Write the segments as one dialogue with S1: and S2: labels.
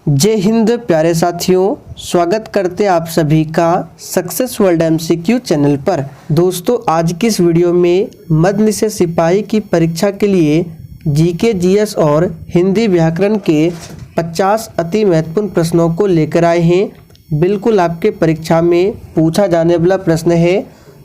S1: जय हिंद प्यारे साथियों, स्वागत करते हैं आप सभी का सक्सेस वर्ल्ड एमसीक्यू चैनल पर। दोस्तों, आज की इस वीडियो में मध्य निषेध सिपाही की परीक्षा के लिए जीके, जीएस और हिंदी व्याकरण के 50 अति महत्वपूर्ण प्रश्नों को लेकर आए हैं। बिल्कुल आपके परीक्षा में पूछा जाने वाला प्रश्न है।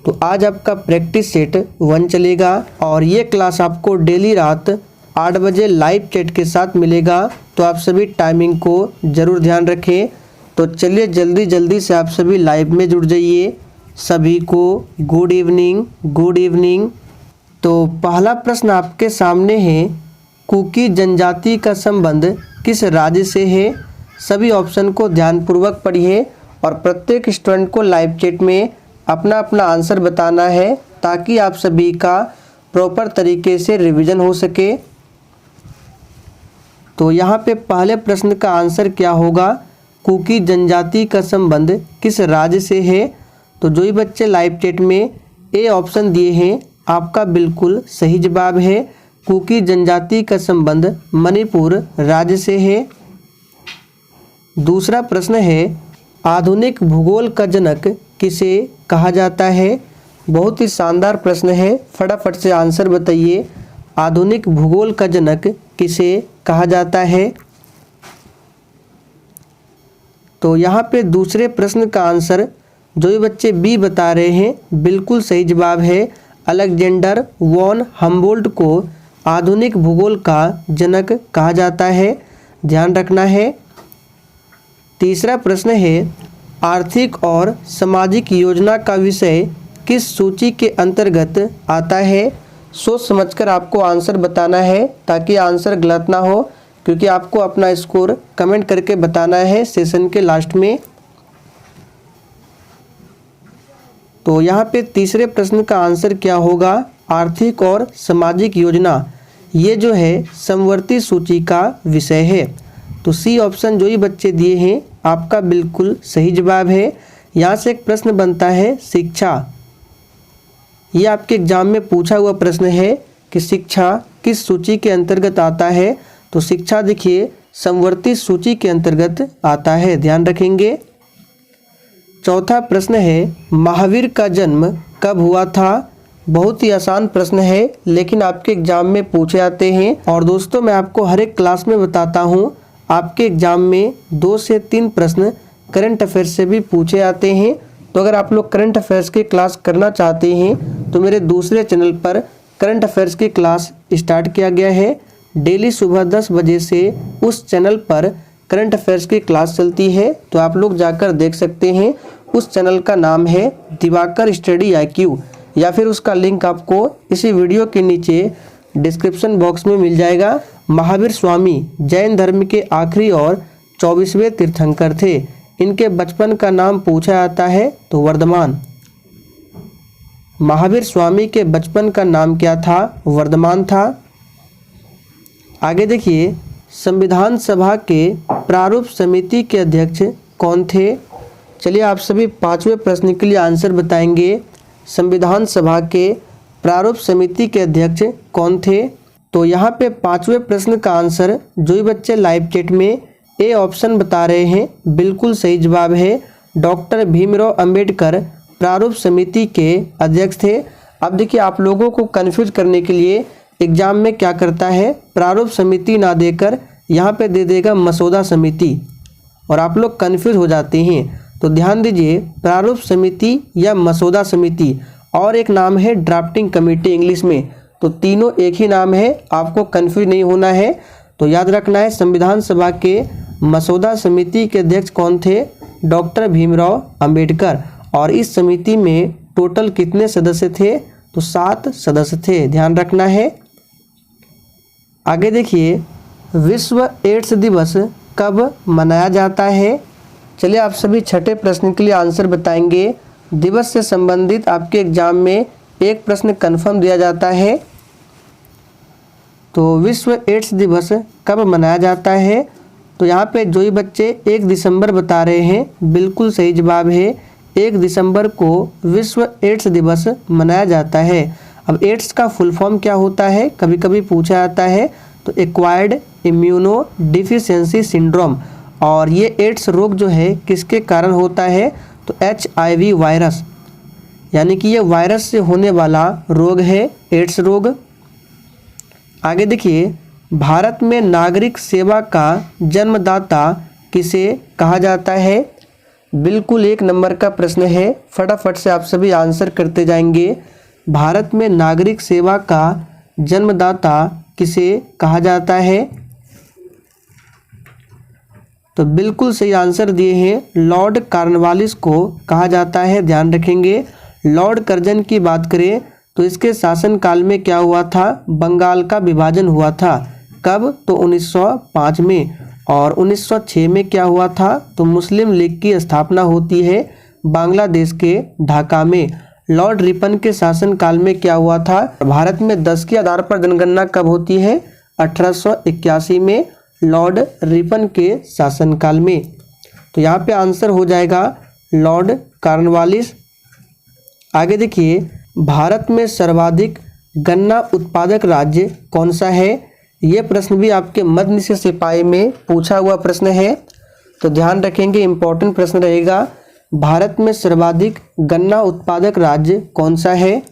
S1: तो आज आपका प्रैक्टिस सेट 1 चलेगा और ये क्लास आपको डेली रात 8 बजे लाइव चैट के साथ मिलेगा। तो आप सभी टाइमिंग को ज़रूर ध्यान रखें। तो चलिए जल्दी से आप सभी लाइव में जुड़ जाइए। सभी को गुड इवनिंग। तो पहला प्रश्न आपके सामने है, कुकी जनजाति का संबंध किस राज्य से है? सभी ऑप्शन को ध्यानपूर्वक पढ़िए और प्रत्येक स्टूडेंट को लाइव चैट में अपना अपना आंसर बताना है ताकि आप सभी का प्रॉपर तरीके से रिवीजन हो सके। तो यहाँ पे पहले प्रश्न का आंसर क्या होगा? कुकी जनजाति का संबंध किस राज्य से है? तो जो ही बच्चे लाइव चैट में ए ऑप्शन दिए हैं, आपका बिल्कुल सही जवाब है। कुकी जनजाति का संबंध मणिपुर राज्य से है। दूसरा प्रश्न है, आधुनिक भूगोल का जनक किसे कहा जाता है? बहुत ही शानदार प्रश्न है, फटाफट से आंसर बताइए। आधुनिक भूगोल का जनक किसे कहा जाता है? तो यहाँ पे दूसरे प्रश्न का आंसर जो ये बच्चे बी बता रहे हैं, बिल्कुल सही जवाब है। अलेक्जेंडर वॉन हम्बोल्ट को आधुनिक भूगोल का जनक कहा जाता है, ध्यान रखना है। तीसरा प्रश्न है, आर्थिक और सामाजिक योजना का विषय किस सूची के अंतर्गत आता है? सोच समझकर आपको आंसर बताना है ताकि आंसर गलत ना हो, क्योंकि आपको अपना स्कोर कमेंट करके बताना है सेशन के लास्ट में। तो यहाँ पे तीसरे प्रश्न का आंसर क्या होगा? आर्थिक और सामाजिक योजना, ये जो है समवर्ती सूची का विषय है। तो सी ऑप्शन जो ही बच्चे दिए हैं, आपका बिल्कुल सही जवाब है। यहाँ से एक प्रश्न बनता है, शिक्षा, ये आपके एग्जाम में पूछा हुआ प्रश्न है कि शिक्षा किस सूची के अंतर्गत आता है? तो शिक्षा देखिए समवर्ती सूची के अंतर्गत आता है, ध्यान रखेंगे। चौथा प्रश्न है, महावीर का जन्म कब हुआ था? बहुत ही आसान प्रश्न है, लेकिन आपके एग्जाम में पूछे जाते हैं। और दोस्तों, मैं आपको हर एक क्लास में बताता हूँ, आपके एग्जाम में 2 से 3 प्रश्न करंट अफेयर्स से भी पूछे जाते हैं। तो अगर आप लोग करंट अफेयर्स की क्लास करना चाहते हैं तो मेरे दूसरे चैनल पर करंट अफेयर्स की क्लास स्टार्ट किया गया है। डेली सुबह 10 बजे से उस चैनल पर करंट अफेयर्स की क्लास चलती है, तो आप लोग जाकर देख सकते हैं। उस चैनल का नाम है दिवाकर स्टडी IQ, या फिर उसका लिंक आपको इसी वीडियो के नीचे डिस्क्रिप्शन बॉक्स में मिल जाएगा। महावीर स्वामी जैन धर्म के आखिरी और 24वें तीर्थंकर थे। इनके बचपन का नाम पूछा जाता है तो वर्धमान। महावीर स्वामी के बचपन का नाम क्या था? वर्धमान था। आगे देखिए, संविधान सभा के प्रारूप समिति के अध्यक्ष कौन थे? चलिए आप सभी 5वें प्रश्न के लिए आंसर बताएंगे। संविधान सभा के प्रारूप समिति के अध्यक्ष कौन थे? तो यहाँ पे 5वें प्रश्न का आंसर जो ही बच्चे लाइव चैट में ए ऑप्शन बता रहे हैं, बिल्कुल सही जवाब है। डॉक्टर भीमराव अंबेडकर प्रारूप समिति के अध्यक्ष थे। अब देखिए, आप लोगों को कंफ्यूज करने के लिए एग्जाम में क्या करता है, प्रारूप समिति ना देकर यहाँ पे दे देगा मसौदा समिति, और आप लोग कंफ्यूज हो जाते हैं। तो ध्यान दीजिए, प्रारूप समिति या मसौदा समिति, और एक नाम है ड्राफ्टिंग कमेटी इंग्लिश में। तो तीनों एक ही नाम है, आपको कंफ्यूज नहीं होना है। तो याद रखना है, संविधान सभा के मसौदा समिति के अध्यक्ष कौन थे? डॉक्टर भीमराव अंबेडकर। और इस समिति में टोटल कितने सदस्य थे? तो 7 सदस्य थे, ध्यान रखना है। आगे देखिए, विश्व एड्स दिवस कब मनाया जाता है? चलिए आप सभी छठे प्रश्न के लिए आंसर बताएंगे। दिवस से संबंधित आपके एग्जाम में एक प्रश्न कन्फर्म दिया जाता है। तो विश्व एड्स दिवस कब मनाया जाता है? तो यहाँ पे जो ही बच्चे 1 दिसंबर बता रहे हैं, बिल्कुल सही जवाब है। 1 दिसंबर को विश्व एड्स दिवस मनाया जाता है। अब एड्स का फुल फॉर्म क्या होता है, कभी कभी पूछा जाता है। तो एक्वायर्ड इम्यूनो डिफिशियंसी सिंड्रोम, और ये एड्स रोग जो है किसके कारण होता है, तो HIV वायरस, यानी कि ये वायरस से होने वाला रोग है एड्स रोग। आगे देखिए, भारत में नागरिक सेवा का जन्मदाता किसे कहा जाता है। बिल्कुल 1 नंबर का प्रश्न है, फटाफट से आप सभी आंसर करते जाएंगे। भारत में नागरिक सेवा का जन्मदाता किसे कहा जाता है, तो बिल्कुल सही आंसर दिए हैं, लॉर्ड कॉर्नवालिस को कहा जाता है। ध्यान रखेंगे। लॉर्ड कर्जन की बात करें तो इसके शासनकाल में क्या हुआ था, बंगाल का विभाजन हुआ था। कब, तो 1905 में। और 1906 में क्या हुआ था, तो मुस्लिम लीग की स्थापना होती है बांग्लादेश के ढाका में। लॉर्ड रिपन के शासनकाल में क्या हुआ था, भारत में 10 के आधार पर जनगणना कब होती है, 1881 में लॉर्ड रिपन के शासनकाल में। तो यहाँ पे आंसर हो जाएगा लॉर्ड कॉर्नवालिस। आगे देखिए, भारत में सर्वाधिक गन्ना उत्पादक राज्य कौन सा है। ये प्रश्न भी आपके मध्य निषेध सिपाही में पूछा हुआ प्रश्न है, तो ध्यान रखेंगे, इंपॉर्टेंट प्रश्न रहेगा। भारत में सर्वाधिक गन्ना उत्पादक राज्य कौन सा है,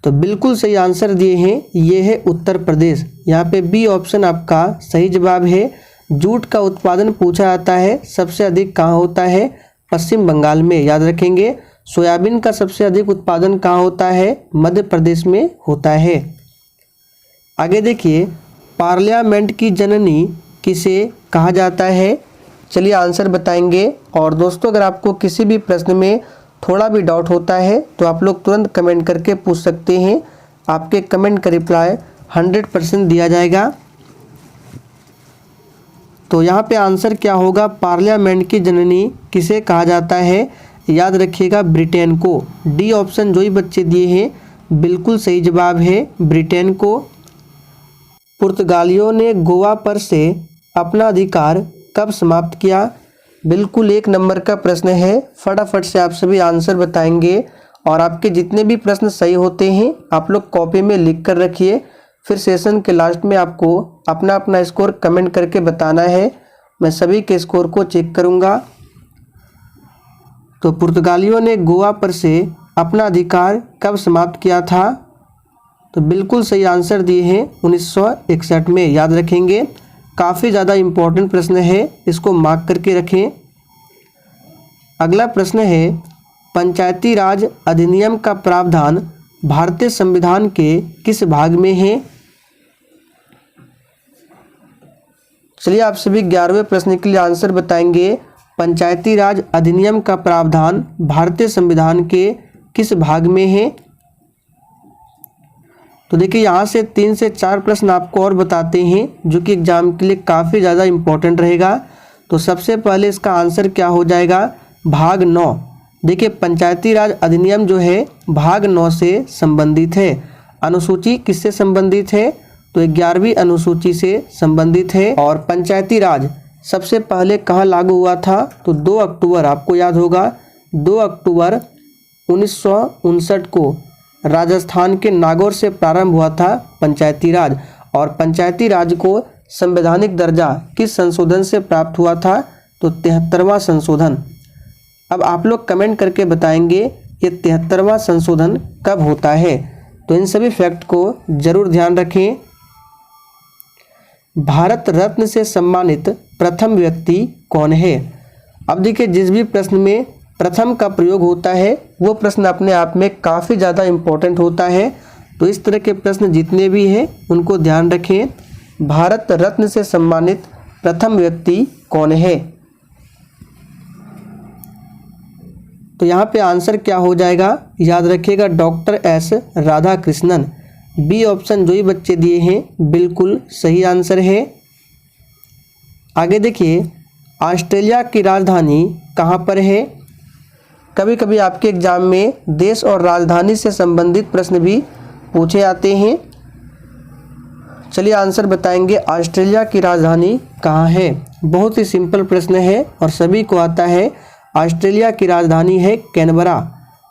S1: तो बिल्कुल सही आंसर दिए हैं, ये है उत्तर प्रदेश। यहाँ पे बी ऑप्शन आपका सही जवाब है। जूट का उत्पादन पूछा जाता है, सबसे अधिक कहाँ होता है, पश्चिम बंगाल में, याद रखेंगे। सोयाबीन का सबसे अधिक उत्पादन कहाँ होता है, मध्य प्रदेश में होता है। आगे देखिए, पार्लियामेंट की जननी किसे कहा जाता है। चलिए आंसर बताएंगे। और दोस्तों, अगर आपको किसी भी प्रश्न में थोड़ा भी डाउट होता है तो आप लोग तुरंत कमेंट करके पूछ सकते हैं, आपके कमेंट का रिप्लाई 100% दिया जाएगा। तो यहाँ पे आंसर क्या होगा, पार्लियामेंट की जननी किसे कहा जाता है, याद रखिएगा ब्रिटेन को। डी ऑप्शन जो ही बच्चे दिए हैं बिल्कुल सही जवाब है, ब्रिटेन को। पुर्तगालियों ने गोवा पर से अपना अधिकार कब समाप्त किया। बिल्कुल 1 नंबर का प्रश्न है, फटाफट से आप सभी आंसर बताएंगे। और आपके जितने भी प्रश्न सही होते हैं आप लोग कॉपी में लिख कर रखिए, फिर सेशन के लास्ट में आपको अपना अपना स्कोर कमेंट करके बताना है, मैं सभी के स्कोर को चेक करूंगा। तो पुर्तगालियों ने गोवा पर से अपना अधिकार कब समाप्त किया था, तो बिल्कुल सही आंसर दिए हैं 1961 में, याद रखेंगे। काफ़ी ज़्यादा इम्पोर्टेंट प्रश्न है, इसको मार्क करके रखें। अगला प्रश्न है, पंचायती राज अधिनियम का प्रावधान भारतीय संविधान के किस भाग में है। चलिए आप सभी 11वें प्रश्न के लिए आंसर बताएंगे। पंचायती राज अधिनियम का प्रावधान भारतीय संविधान के किस भाग में है। तो देखिए, यहाँ से 3 से 4 प्रश्न आपको और बताते हैं जो कि एग्जाम के लिए काफ़ी ज़्यादा इम्पोर्टेंट रहेगा। तो सबसे पहले इसका आंसर क्या हो जाएगा, भाग 9। देखिए, पंचायती राज अधिनियम जो है भाग 9 से संबंधित है। अनुसूची किससे संबंधित है, तो 11वीं अनुसूची से संबंधित है। और पंचायती राज सबसे पहले कहाँ लागू हुआ था, तो 2 अक्टूबर, आपको याद होगा 2 अक्टूबर 1959 को राजस्थान के नागौर से प्रारंभ हुआ था पंचायती राज। और पंचायती राज को संवैधानिक दर्जा किस संशोधन से प्राप्त हुआ था, तो 73वां संशोधन। अब आप लोग कमेंट करके बताएंगे ये 73वां संशोधन कब होता है, तो इन सभी फैक्ट को जरूर ध्यान रखें। भारत रत्न से सम्मानित प्रथम व्यक्ति कौन है। अब देखिए, जिस भी प्रश्न में प्रथम का प्रयोग होता है वो प्रश्न अपने आप में काफ़ी ज़्यादा इम्पोर्टेंट होता है, तो इस तरह के प्रश्न जितने भी हैं उनको ध्यान रखें। भारत रत्न से सम्मानित प्रथम व्यक्ति कौन है, तो यहाँ पे आंसर क्या हो जाएगा, याद रखिएगा doctor S Radhakrishnan. B option जो ही बच्चे दिए हैं बिल्कुल सही आंसर है। आगे देखिए, ऑस्ट्रेलिया की राजधानी कहाँ पर है। कभी कभी आपके एग्जाम में देश और राजधानी से संबंधित प्रश्न भी पूछे जाते हैं। चलिए आंसर बताएंगे, ऑस्ट्रेलिया की राजधानी कहाँ है। बहुत ही सिंपल प्रश्न है और सभी को आता है। ऑस्ट्रेलिया की राजधानी है कैनबरा।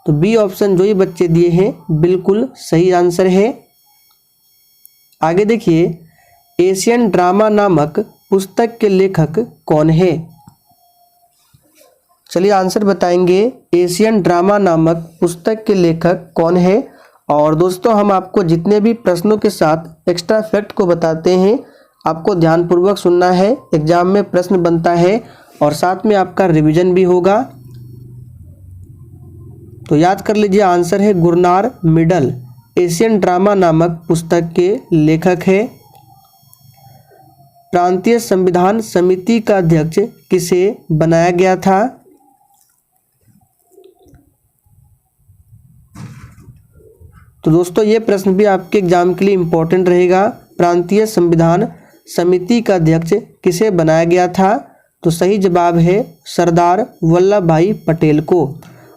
S1: तो बी ऑप्शन जो ही बच्चे दिए हैं बिल्कुल सही आंसर है। आगे देखिए, एशियन ड्रामा नामक पुस्तक के लेखक कौन है? चलिए आंसर बताएंगे। एशियन ड्रामा नामक पुस्तक के लेखक कौन है? और दोस्तों हम आपको जितने भी प्रश्नों के साथ एक्स्ट्रा फैक्ट को बताते हैं आपको ध्यानपूर्वक सुनना है। एग्जाम में प्रश्न बनता है और साथ में आपका रिवीजन भी होगा। तो याद कर लीजिए, आंसर है गुरनार मिडल एशियन ड्रामा नामक पुस्तक के लेखक है। प्रांतीय संविधान समिति का अध्यक्ष किसे बनाया गया था? तो दोस्तों ये प्रश्न भी आपके एग्जाम के लिए इम्पोर्टेंट रहेगा। प्रांतीय संविधान समिति का अध्यक्ष किसे बनाया गया था? तो सही जवाब है सरदार वल्लभ भाई पटेल को।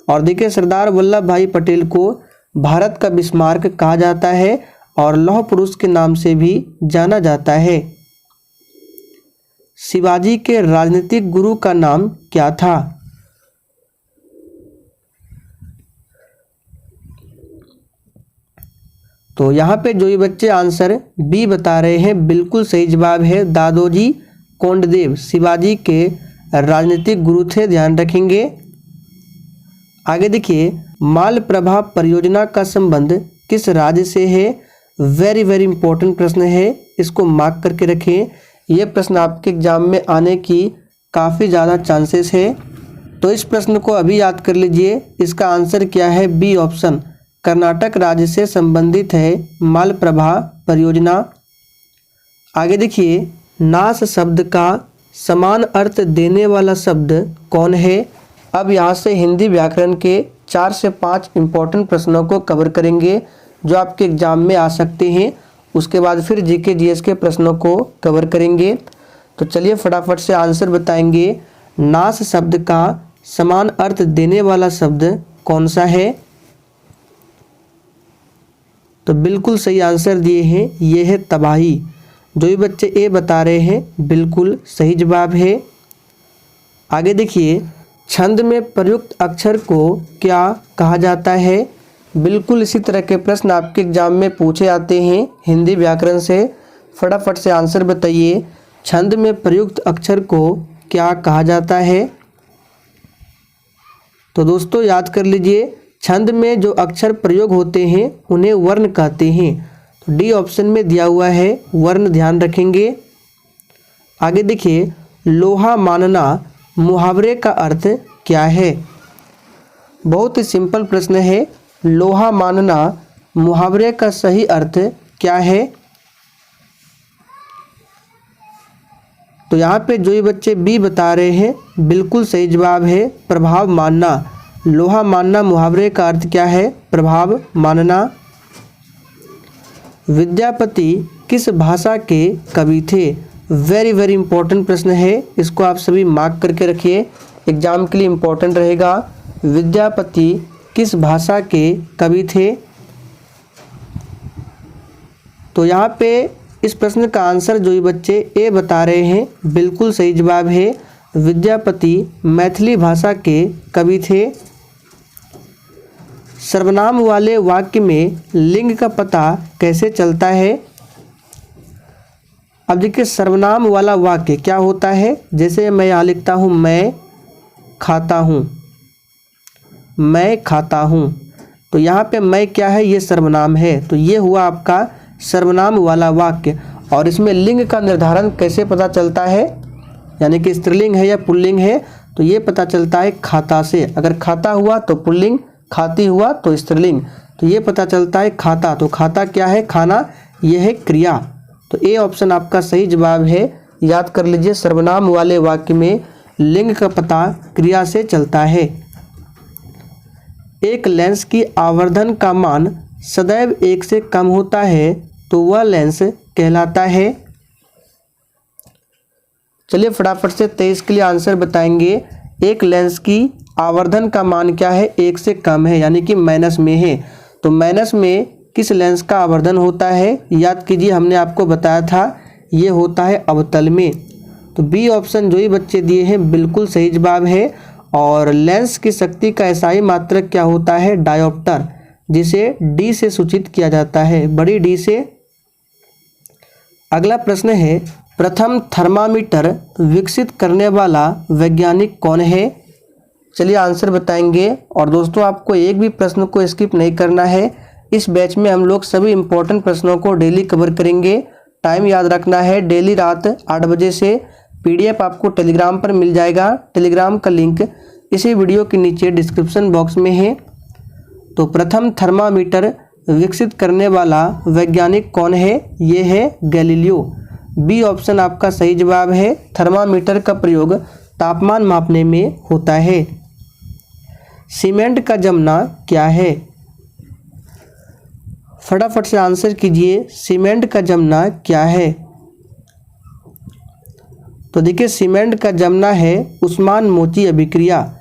S1: और देखिए सरदार वल्लभ भाई पटेल को भारत का बिस्मार्क कहा जाता है और लौह पुरुष के नाम से भी जाना जाता है। शिवाजी के राजनीतिक गुरु का नाम क्या था? तो यहाँ पे जो ये बच्चे आंसर बी बता रहे हैं बिल्कुल सही जवाब है दादोजी कोंडदेव शिवाजी के राजनीतिक गुरु थे, ध्यान रखेंगे। आगे देखिए, मालप्रभा परियोजना का संबंध किस राज्य से है? वेरी वेरी इंपॉर्टेंट प्रश्न है, इसको मार्क करके रखें। ये प्रश्न आपके एग्जाम में आने की काफ़ी ज़्यादा चांसेस है। तो इस प्रश्न को अभी याद कर लीजिए। इसका आंसर क्या है? बी ऑप्शन, कर्नाटक राज्य से संबंधित है मालप्रभा परियोजना। आगे देखिए, नास शब्द का समान अर्थ देने वाला शब्द कौन है? अब यहाँ से हिंदी व्याकरण के 4 से 5 इम्पोर्टेंट प्रश्नों को कवर करेंगे जो आपके एग्जाम में आ सकते हैं। उसके बाद फिर जीके जीएस के प्रश्नों को कवर करेंगे। तो चलिए फटाफट से आंसर बताएंगे। नास शब्द का समान अर्थ देने वाला शब्द कौन सा है? तो बिल्कुल सही आंसर दिए हैं, ये है तबाही। जो भी बच्चे ए बता रहे हैं बिल्कुल सही जवाब है। आगे देखिए, छंद में प्रयुक्त अक्षर को क्या कहा जाता है? बिल्कुल इसी तरह के प्रश्न आपके एग्जाम में पूछे जाते हैं हिंदी व्याकरण से। फटाफट से आंसर बताइए, छंद में प्रयुक्त अक्षर को क्या कहा जाता है? तो दोस्तों याद कर लीजिए, छंद में जो अक्षर प्रयोग होते हैं उन्हें वर्ण कहते हैं। तो डी ऑप्शन में दिया हुआ है वर्ण, ध्यान रखेंगे। आगे देखिए, लोहा मानना मुहावरे का अर्थ क्या है? बहुत ही सिंपल प्रश्न है। लोहा मानना मुहावरे का सही अर्थ क्या है? तो यहाँ पे जो ये बच्चे बी बता रहे हैं बिल्कुल सही जवाब है प्रभाव मानना। लोहा मानना मुहावरे का अर्थ क्या है? प्रभाव मानना। विद्यापति किस भाषा के कवि थे? वेरी वेरी इंपॉर्टेंट प्रश्न है, इसको आप सभी मार्क करके रखिए, एग्जाम के लिए इम्पोर्टेंट रहेगा। विद्यापति किस भाषा के कवि थे? तो यहाँ पे इस प्रश्न का आंसर जो ये बच्चे ए बता रहे हैं बिल्कुल सही जवाब है विद्यापति मैथिली भाषा के कवि थे। सर्वनाम वाले वाक्य में लिंग का पता कैसे चलता है? अब देखिए, सर्वनाम वाला वाक्य क्या होता है? जैसे मैं यहाँ लिखता हूँ मैं खाता हूँ, मैं खाता हूँ, तो यहाँ पे मैं क्या है? ये सर्वनाम है। तो ये हुआ आपका सर्वनाम वाला वाक्य। और इसमें लिंग का निर्धारण कैसे पता चलता है, यानी कि स्त्रीलिंग है या पुल्लिंग है? तो ये पता चलता है खाता से। अगर खाता हुआ तो पुल्लिंग, खाती हुआ तो स्त्रीलिंग। तो ये पता चलता है खाता। तो खाता क्या है? खाना, ये है क्रिया। तो ए ऑप्शन आपका सही जवाब है। याद कर लीजिए, सर्वनाम वाले वाक्य में लिंग का पता क्रिया से चलता है। एक लेंस की आवर्धन का मान सदैव 1 से कम होता है तो वह लेंस कहलाता है। चलिए फटाफट से 23 के लिए आंसर बताएंगे। एक लेंस की आवर्धन का मान क्या है? 1 से कम है, यानी कि माइनस में है। तो माइनस में किस लेंस का आवर्धन होता है? याद कीजिए, हमने आपको बताया था ये होता है अवतल में। तो बी ऑप्शन जो ही बच्चे दिए हैं बिल्कुल सही जवाब है। और लेंस की शक्ति का एसआई मात्रक क्या होता है? डायोप्टर, जिसे डी से सूचित किया जाता है, बड़ी डी से। अगला प्रश्न है, प्रथम थर्मामीटर विकसित करने वाला वैज्ञानिक कौन है? चलिए आंसर बताएंगे। और दोस्तों आपको एक भी प्रश्न को स्किप नहीं करना है। इस बैच में हम लोग सभी इंपॉर्टेंट प्रश्नों को डेली कवर करेंगे। टाइम याद रखना है, डेली रात 8 बजे से। पीडीएफ आपको टेलीग्राम पर मिल जाएगा। टेलीग्राम का लिंक इसी वीडियो के नीचे डिस्क्रिप्शन बॉक्स में है। तो प्रथम थर्मामीटर विकसित करने वाला वैज्ञानिक कौन है? ये है गैलीलियो। बी ऑप्शन आपका सही जवाब है। थर्मामीटर का प्रयोग तापमान मापने में होता है। सीमेंट का जमना क्या है? फटाफट से आंसर कीजिए, सीमेंट का जमना क्या है? तो देखिए सीमेंट का जमना है उस्मान मोची अभिक्रिया।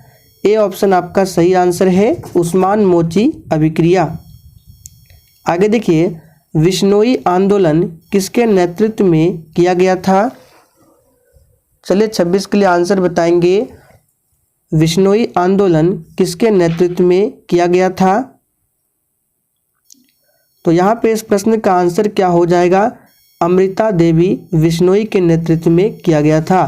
S1: ए ऑप्शन आपका सही आंसर है, उस्मान मोची अभिक्रिया। आगे देखिए, विश्नोई आंदोलन किसके नेतृत्व में किया गया था? चलिए 26 के लिए आंसर बताएंगे। विश्नोई आंदोलन किसके नेतृत्व में किया गया था? तो यहाँ पे इस प्रश्न का आंसर क्या हो जाएगा? अमृता देवी विश्नोई के नेतृत्व में किया गया था।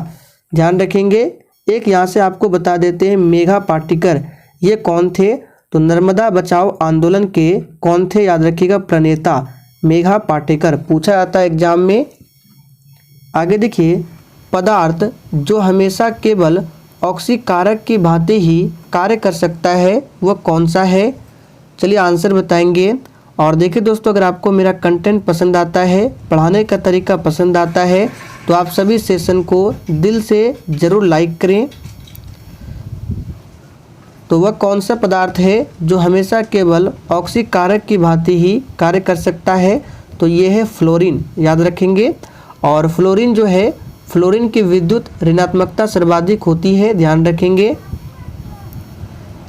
S1: ध्यान रखेंगे। एक यहाँ से आपको बता देते हैं, मेघा पाटेकर ये कौन थे? तो नर्मदा बचाओ आंदोलन के कौन थे? याद रखिएगा, प्रणेता मेघा पाटेकर, पूछा जाता है एग्जाम में। आगे देखिए, पदार्थ जो हमेशा केवल ऑक्सीकारक की भांति ही कार्य कर सकता है वह कौन सा है? चलिए आंसर बताएंगे। और देखिए दोस्तों, अगर आपको मेरा कंटेंट पसंद आता है, पढ़ाने का तरीका पसंद आता है, तो आप सभी सेशन को दिल से ज़रूर लाइक करें। तो वह कौन सा पदार्थ है जो हमेशा केवल ऑक्सीकारक की भांति ही कार्य कर सकता है? तो ये है फ्लोरीन, याद रखेंगे। और फ्लोरीन जो है, फ्लोरीन की विद्युत ऋणात्मकता सर्वाधिक होती है, ध्यान रखेंगे।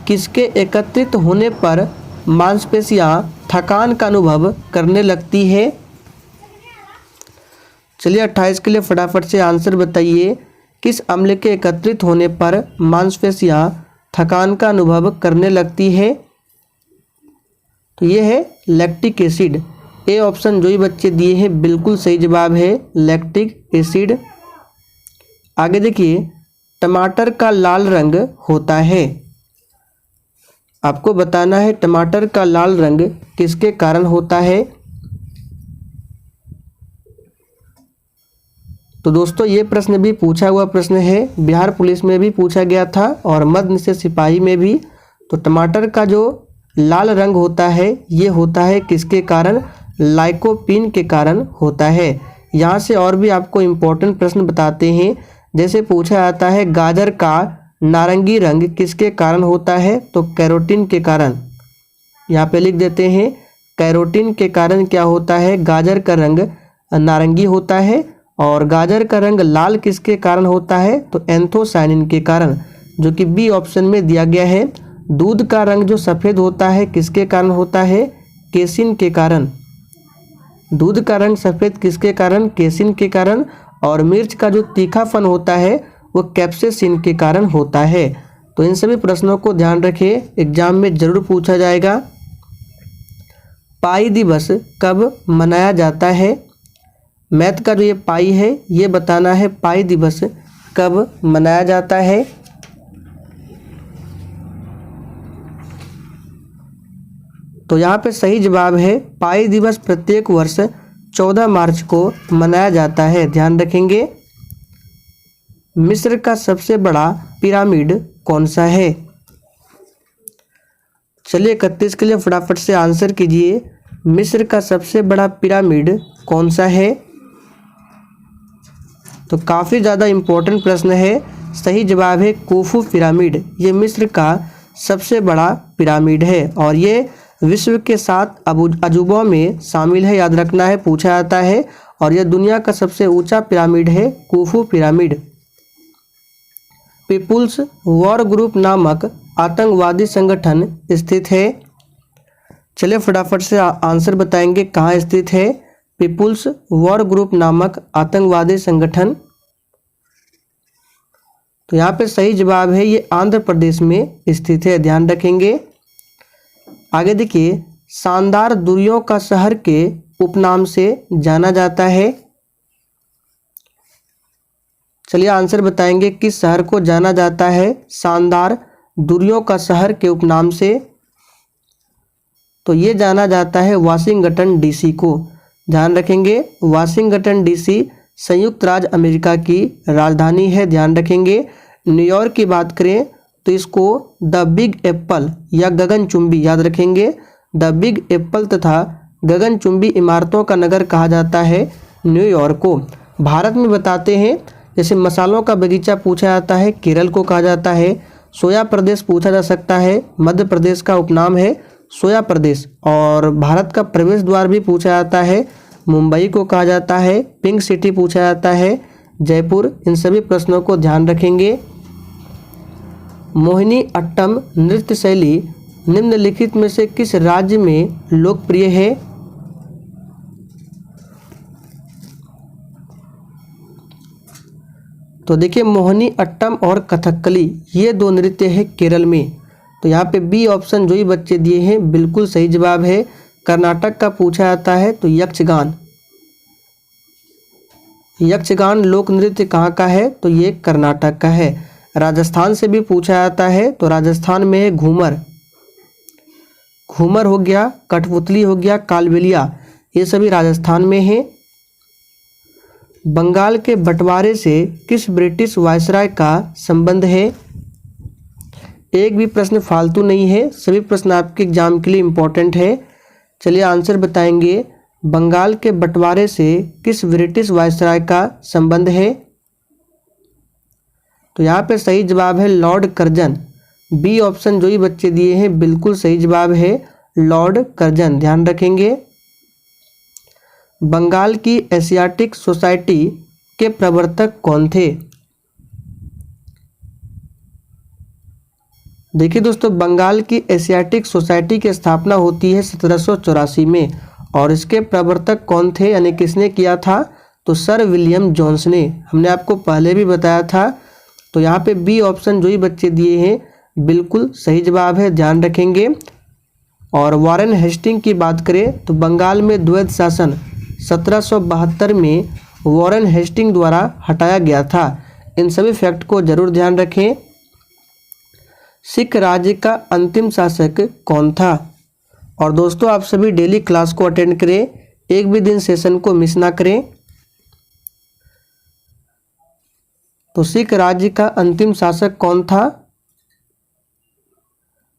S1: किसके एकत्रित होने पर मांसपेशियां थकान का अनुभव करने लगती है? चलिए 28 के लिए फटाफट से आंसर बताइए। किस अम्ल के एकत्रित होने पर मांसपेशियां थकान का अनुभव करने लगती है? तो ये है लैक्टिक एसिड। ए ऑप्शन जो ही बच्चे दिए हैं बिल्कुल सही जवाब है, लैक्टिक एसिड। आगे देखिए, टमाटर का लाल रंग होता है। आपको बताना है टमाटर का लाल रंग किसके कारण होता है? तो दोस्तों ये प्रश्न भी पूछा हुआ प्रश्न है, बिहार पुलिस में भी पूछा गया था और मध्य निषेध सिपाही में भी। तो टमाटर का जो लाल रंग होता है ये होता है किसके कारण? लाइकोपीन के कारण होता है। यहाँ से और भी आपको इम्पोर्टेंट प्रश्न बताते हैं। जैसे पूछा जाता है, गाजर का नारंगी रंग किसके कारण होता है? तो कैरोटीन के कारण। यहाँ पे लिख देते हैं, कैरोटीन के कारण क्या होता है? गाजर का रंग नारंगी होता है। और गाजर का रंग लाल किसके कारण होता है? तो एंथोसायनिन के कारण, जो कि बी ऑप्शन में दिया गया है। दूध का रंग जो सफ़ेद होता है किसके कारण होता है? केसिन के कारण। दूध का रंग सफ़ेद किसके कारण? केसिन के कारण। और मिर्च का जो तीखापन होता है वो कैप्सेसिन के कारण होता है। तो इन सभी प्रश्नों को ध्यान रखिए, एग्जाम में जरूर पूछा जाएगा। पाई दिवस कब मनाया जाता है? मैथ का जो ये पाई है ये बताना है, पाई दिवस कब मनाया जाता है? तो यहाँ पे सही जवाब है, पाई दिवस प्रत्येक वर्ष 14 मार्च को मनाया जाता है, ध्यान रखेंगे। मिस्र का सबसे बड़ा पिरामिड कौन सा है? चलिए 31 के लिए फटाफट से आंसर कीजिए। मिस्र का सबसे बड़ा पिरामिड कौन सा है? तो काफ़ी ज़्यादा इम्पोर्टेंट प्रश्न है। सही जवाब है खूफू पिरामिड। ये मिस्र का सबसे बड़ा पिरामिड है और ये विश्व के 7 अजूबों में शामिल है, याद रखना है, पूछा जाता है। और यह दुनिया का सबसे ऊंचा पिरामिड है, Khufu pyramid. People's war group नामक आतंकवादी संगठन स्थित है। चलिए फटाफट से आंसर बताएंगे, कहाँ स्थित है पीपुल्स वॉर ग्रुप नामक आतंकवादी संगठन? तो यहाँ पे सही जवाब है, ये आंध्र प्रदेश में स्थित है, ध्यान रखेंगे। आगे देखिए, शानदार दूरियों का शहर के उपनाम से जाना जाता है। चलिए आंसर बताएंगे। किस शहर को जाना जाता है शानदार दूरियों का शहर के उपनाम से? तो ये जाना जाता है वाशिंगटन डीसी को। ध्यान रखेंगे, वाशिंगटन डीसी संयुक्त राज्य अमेरिका की राजधानी है। ध्यान रखेंगे। न्यूयॉर्क की बात करें तो इसको द बिग एप्पल या गगनचुंबी, याद रखेंगे, द बिग एप्पल तथा गगनचुंबी इमारतों का नगर कहा जाता है न्यूयॉर्क को। भारत में बताते हैं, जैसे मसालों का बगीचा पूछा जाता है केरल को कहा जाता है। सोया प्रदेश पूछा जा सकता है, मध्य प्रदेश का उपनाम है सोया प्रदेश। और भारत का प्रवेश द्वार भी पूछा जाता है, मुंबई को कहा जाता है पिंक सिटी पूछा जाता है जयपुर। इन सभी प्रश्नों को ध्यान रखेंगे। मोहिनी अट्टम नृत्य शैली निम्नलिखित में से किस राज्य में लोकप्रिय है? तो देखिए, मोहिनी अट्टम और कथकली ये दो नृत्य है केरल में। तो यहाँ पे बी ऑप्शन जो ही बच्चे दिए हैं बिल्कुल सही जवाब है। कर्नाटक का पूछा जाता है तो यक्षगान। यक्षगान लोक नृत्य कहाँ का है? तो ये कर्नाटक का है। राजस्थान से भी पूछा जाता है तो राजस्थान में है घूमर। घूमर हो गया, कठपुतली हो गया, कालबेलिया, ये सभी राजस्थान में है। बंगाल के बंटवारे से किस ब्रिटिश वायसराय का संबंध है? एक भी प्रश्न फालतू नहीं है, सभी प्रश्न आपके एग्जाम के लिए इम्पोर्टेंट है। चलिए आंसर बताएंगे। बंगाल के बंटवारे से किस ब्रिटिश वायसराय का संबंध है? तो यहाँ पे सही जवाब है लॉर्ड कर्जन। बी ऑप्शन जो ही बच्चे दिए हैं बिल्कुल सही जवाब है लॉर्ड कर्जन। ध्यान रखेंगे। बंगाल की एशियाटिक सोसाइटी के प्रवर्तक कौन थे? देखिए दोस्तों, बंगाल की एशियाटिक सोसाइटी की स्थापना होती है 1784 में। और इसके प्रवर्तक कौन थे, यानी किसने किया था? तो सर विलियम जोन्स ने। हमने आपको पहले भी बताया था। तो यहाँ पे बी ऑप्शन जो ही बच्चे दिए हैं बिल्कुल सही जवाब है। ध्यान रखेंगे। और वॉरेन हेस्टिंग की बात करें तो बंगाल में द्वैध शासन 1772 में वॉरेन हेस्टिंग द्वारा हटाया गया था। इन सभी फैक्ट को जरूर ध्यान रखें। सिख राज्य का अंतिम शासक कौन था? और दोस्तों, आप सभी डेली क्लास को अटेंड करें, एक भी दिन सेशन को मिस ना करें। तो सिख राज्य का अंतिम शासक कौन था?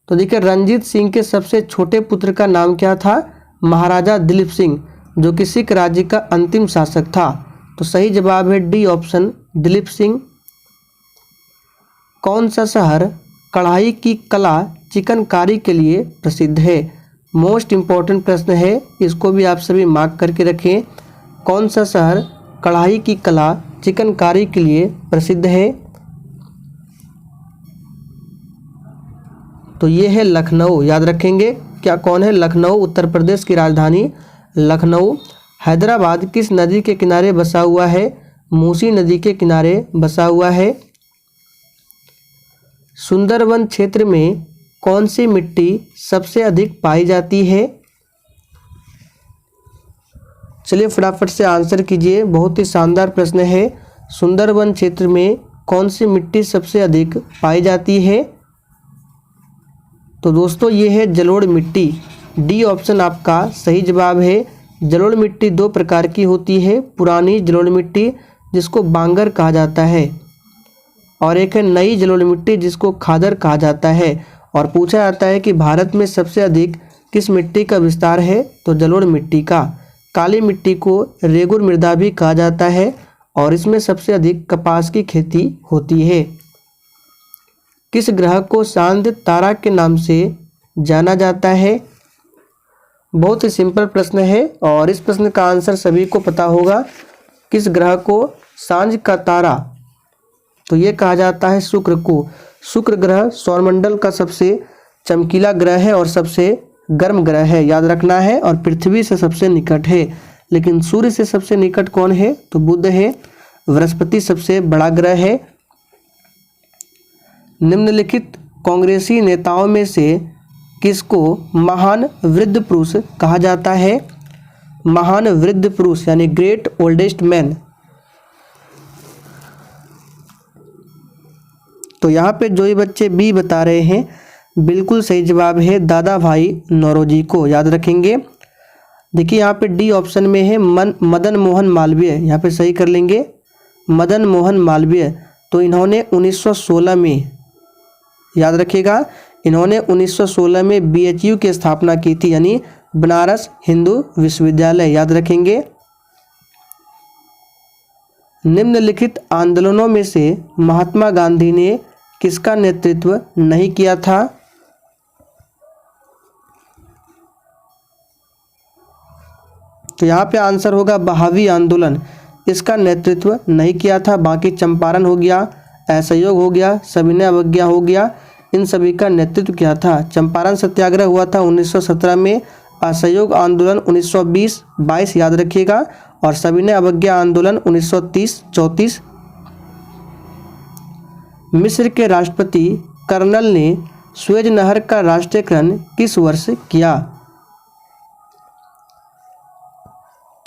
S1: तो देखिए, रंजीत सिंह के सबसे छोटे पुत्र का नाम क्या था? महाराजा दिलीप सिंह, जो कि सिख राज्य का अंतिम शासक था। तो सही जवाब है डी ऑप्शन दिलीप सिंह। कौन सा शहर कढ़ाई की कला चिकनकारी के लिए प्रसिद्ध है? मोस्ट इम्पॉर्टेंट प्रश्न है, इसको भी आप सभी मार्क करके रखें। कौन सा शहर कढ़ाई की कला चिकनकारी के लिए प्रसिद्ध है? तो ये है लखनऊ। याद रखेंगे। क्या कौन है? लखनऊ, उत्तर प्रदेश की राजधानी लखनऊ। हैदराबाद किस नदी के किनारे बसा हुआ है? मूसी नदी के किनारे बसा हुआ है। सुंदरवन क्षेत्र में कौन सी मिट्टी सबसे अधिक पाई जाती है? चलिए फटाफट से आंसर कीजिए, बहुत ही शानदार प्रश्न है। सुंदरवन क्षेत्र में कौन सी मिट्टी सबसे अधिक पाई जाती है? तो दोस्तों, ये है जलोढ़ मिट्टी। डी ऑप्शन आपका सही जवाब है। जलोढ़ मिट्टी दो प्रकार की होती है। पुरानी जलोढ़ मिट्टी जिसको बांगर कहा जाता है, और एक है नई जलोढ़ मिट्टी जिसको खादर कहा जाता है। और पूछा जाता है कि भारत में सबसे अधिक किस मिट्टी का विस्तार है? तो जलोढ़ मिट्टी का। काली मिट्टी को रेगुर मृदा भी कहा जाता है, और इसमें सबसे अधिक कपास की खेती होती है। किस ग्रह को शांत तारा के नाम से जाना जाता है? बहुत ही सिंपल प्रश्न है, और इस प्रश्न का आंसर सभी को पता होगा। किस ग्रह को सांझ का तारा? तो ये कहा जाता है शुक्र को। शुक्र ग्रह सौरमंडल का सबसे चमकीला ग्रह है और सबसे गर्म ग्रह है, याद रखना है। और पृथ्वी से सबसे निकट है। लेकिन सूर्य से सबसे निकट कौन है? तो बुध है। बृहस्पति सबसे बड़ा ग्रह है। निम्नलिखित कांग्रेसी नेताओं में से किसको महान वृद्ध पुरुष कहा जाता है? महान वृद्ध पुरुष यानी ग्रेट ओल्डेस्ट मैन। तो यहाँ पे जो ही बच्चे बी बता रहे हैं बिल्कुल सही जवाब है दादा भाई नौरोजी को, याद रखेंगे। देखिए यहाँ पे डी ऑप्शन में है मदन मोहन मालवीय, यहाँ पे सही कर लेंगे मदन मोहन मालवीय। तो इन्होंने 1916 में, याद रखिएगा, इन्होंने 1916 में BHU की स्थापना की थी, यानी बनारस हिंदू विश्वविद्यालय, याद रखेंगे। निम्नलिखित आंदोलनों में से महात्मा गांधी ने किसका नेतृत्व नहीं किया था? तो यहाँ पे आंसर होगा बहावी आंदोलन, इसका नेतृत्व नहीं किया था। बाकी चंपारण हो गया, असहयोग हो गया, सविनय अवज्ञा हो गया, इन सभी का नेतृत्व किया था। चंपारण सत्याग्रह हुआ था 1917 में, असहयोग आंदोलन 1920-22 याद रखिएगा, और सविनय अवज्ञा आंदोलन 1930-34। मिस्र के राष्ट्रपति कर्नल ने स्वेज नहर का राष्ट्रीयकरण किस वर्ष किया?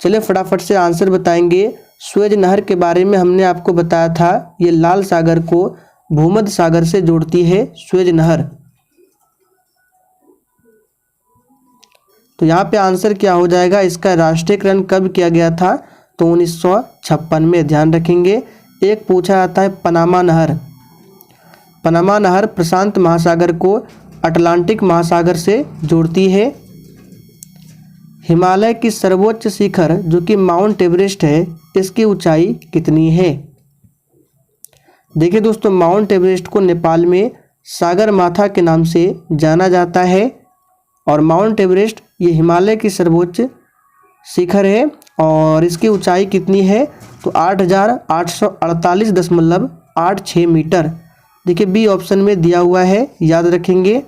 S1: चलिए फटाफट से आंसर बताएंगे। स्वेज नहर के बारे में हमने आपको बताया था, ये लाल सागर को भूमध्य सागर से जोड़ती है स्वेज नहर। तो यहाँ पे आंसर क्या हो जाएगा, इसका राष्ट्रीयकरण कब किया गया था? तो 1956 में, ध्यान रखेंगे। एक पूछा जाता है पनामा नहर। पनामा नहर प्रशांत महासागर को अटलांटिक महासागर से जोड़ती है। हिमालय की सर्वोच्च शिखर जो कि माउंट एवरेस्ट है, इसकी ऊंचाई कितनी है? देखिए दोस्तों, माउंट एवरेस्ट को नेपाल में सागर माथा के नाम से जाना जाता है, और माउंट एवरेस्ट ये हिमालय की सर्वोच्च शिखर है, और इसकी ऊंचाई कितनी है? तो 8,848.86 मीटर। देखिए बी ऑप्शन में दिया हुआ है, याद रखेंगे।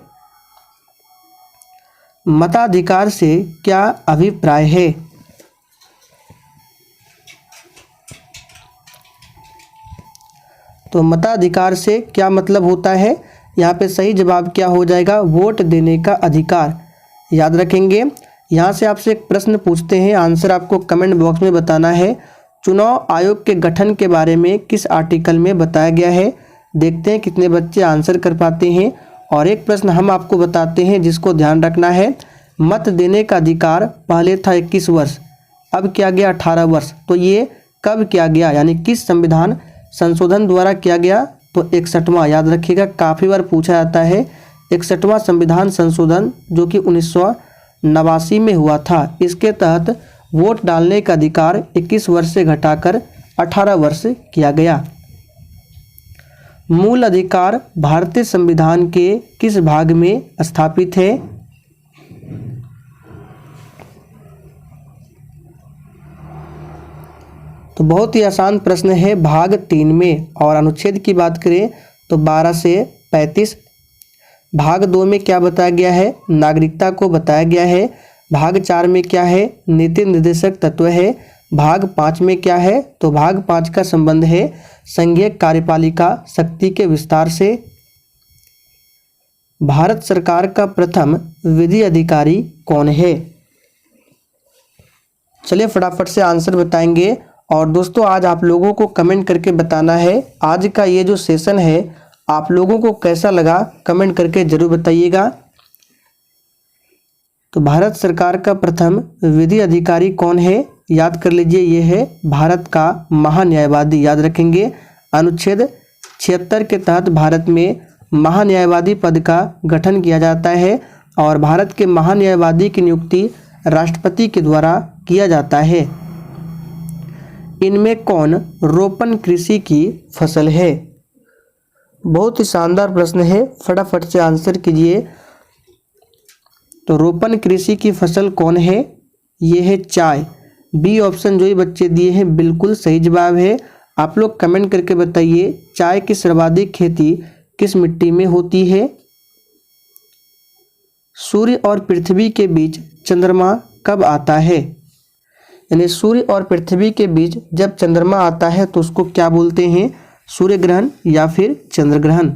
S1: मताधिकार से क्या अभिप्राय है? तो मताधिकार से क्या मतलब होता है? यहाँ पे सही जवाब क्या हो जाएगा? वोट देने का अधिकार, याद रखेंगे। यहाँ से आपसे एक प्रश्न पूछते हैं, आंसर आपको कमेंट बॉक्स में बताना है। चुनाव आयोग के गठन के बारे में किस आर्टिकल में बताया गया है? देखते हैं कितने बच्चे आंसर कर पाते हैं। और एक प्रश्न हम आपको बताते हैं जिसको ध्यान रखना है। मत देने का अधिकार पहले था 21 वर्ष, अब किया गया 18 वर्ष। तो ये कब किया गया, यानी किस संविधान संशोधन द्वारा किया गया? तो 61वां, याद रखिएगा, काफ़ी बार पूछा जाता है। 61वां संविधान संशोधन जो कि 1989 में हुआ था, इसके तहत वोट डालने का अधिकार 21 वर्ष से घटाकर 18 वर्ष किया गया। मूल अधिकार भारतीय संविधान के किस भाग में स्थापित है? तो बहुत ही आसान प्रश्न है, भाग 3 में। और अनुच्छेद की बात करें तो 12 से 35। भाग 2 में क्या बताया गया है? नागरिकता को बताया गया है। भाग 4 में क्या है? नीति निर्देशक तत्व है। भाग 5 में क्या है? तो भाग 5 का संबंध है संघीय कार्यपालिका शक्ति के विस्तार से। भारत सरकार का प्रथम विधि अधिकारी कौन है? चलिए फटाफट से आंसर बताएंगे। और दोस्तों, आज आप लोगों को कमेंट करके बताना है आज का ये जो सेशन है आप लोगों को कैसा लगा, कमेंट करके जरूर बताइएगा। तो भारत सरकार का प्रथम विधि अधिकारी कौन है? याद कर लीजिए, ये है भारत का महान्यायवादी, याद रखेंगे। अनुच्छेद 76 के तहत भारत में महान्यायवादी पद का गठन किया जाता है, और भारत के महान्यायवादी की नियुक्ति राष्ट्रपति के द्वारा किया जाता है। इनमें कौन रोपण कृषि की फसल है? बहुत ही शानदार प्रश्न है, फटाफट से आंसर कीजिए। तो रोपण कृषि की फसल कौन है? ये है चाय। बी ऑप्शन जो ही बच्चे दिए हैं बिल्कुल सही जवाब है। आप लोग कमेंट करके बताइए चाय की सर्वाधिक खेती किस मिट्टी में होती है? सूर्य और पृथ्वी के बीच चंद्रमा कब आता है? यानी सूर्य और पृथ्वी के बीच जब चंद्रमा आता है तो उसको क्या बोलते हैं? सूर्य ग्रहण या फिर चंद्र ग्रहण।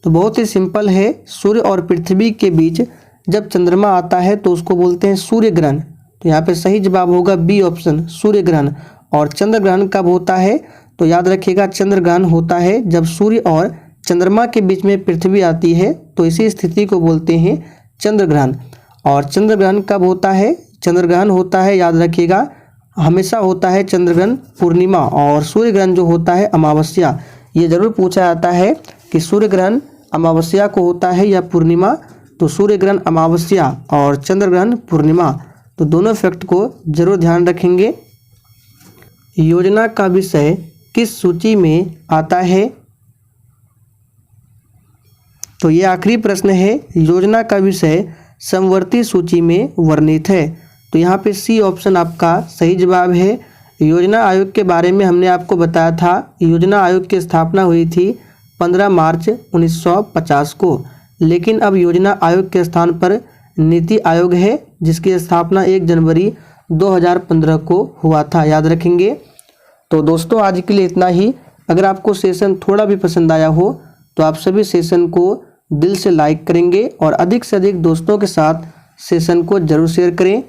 S1: तो बहुत ही सिंपल है, सूर्य और पृथ्वी के बीच जब चंद्रमा आता है तो उसको बोलते हैं सूर्य ग्रहण। तो यहाँ पे सही जवाब होगा बी ऑप्शन, सूर्य ग्रहण। और चंद्र ग्रहण कब होता है? तो याद रखिएगा चंद्र ग्रहण होता है जब सूर्य और चंद्रमा के बीच में पृथ्वी आती है, तो इसी स्थिति को बोलते हैं चंद्र ग्रहण। और चंद्र ग्रहण कब होता है? चंद्र ग्रहण होता है, याद रखिएगा, हमेशा होता है चंद्र ग्रहण पूर्णिमा, और सूर्य ग्रहण जो होता है अमावस्या। ये जरूर पूछा जाता है कि सूर्य ग्रहण अमावस्या को होता है या पूर्णिमा, तो सूर्य ग्रहण अमावस्या और चंद्र ग्रहण पूर्णिमा, तो दोनों फैक्ट को जरूर ध्यान रखेंगे। योजना का विषय किस सूची में आता है? तो ये आखिरी प्रश्न है, योजना का विषय समवर्ती सूची में वर्णित है। तो यहाँ पे सी ऑप्शन आपका सही जवाब है। योजना आयोग के बारे में हमने आपको बताया था, योजना आयोग की स्थापना हुई थी 15 मार्च 1950 को, लेकिन अब योजना आयोग के स्थान पर नीति आयोग है, जिसकी स्थापना 1 जनवरी 2015 को हुआ था, याद रखेंगे। तो दोस्तों आज के लिए इतना ही। अगर आपको सेशन थोड़ा भी पसंद आया हो तो आप सभी सेशन को दिल से लाइक करेंगे और अधिक से अधिक दोस्तों के साथ सेशन को जरूर शेयर करें।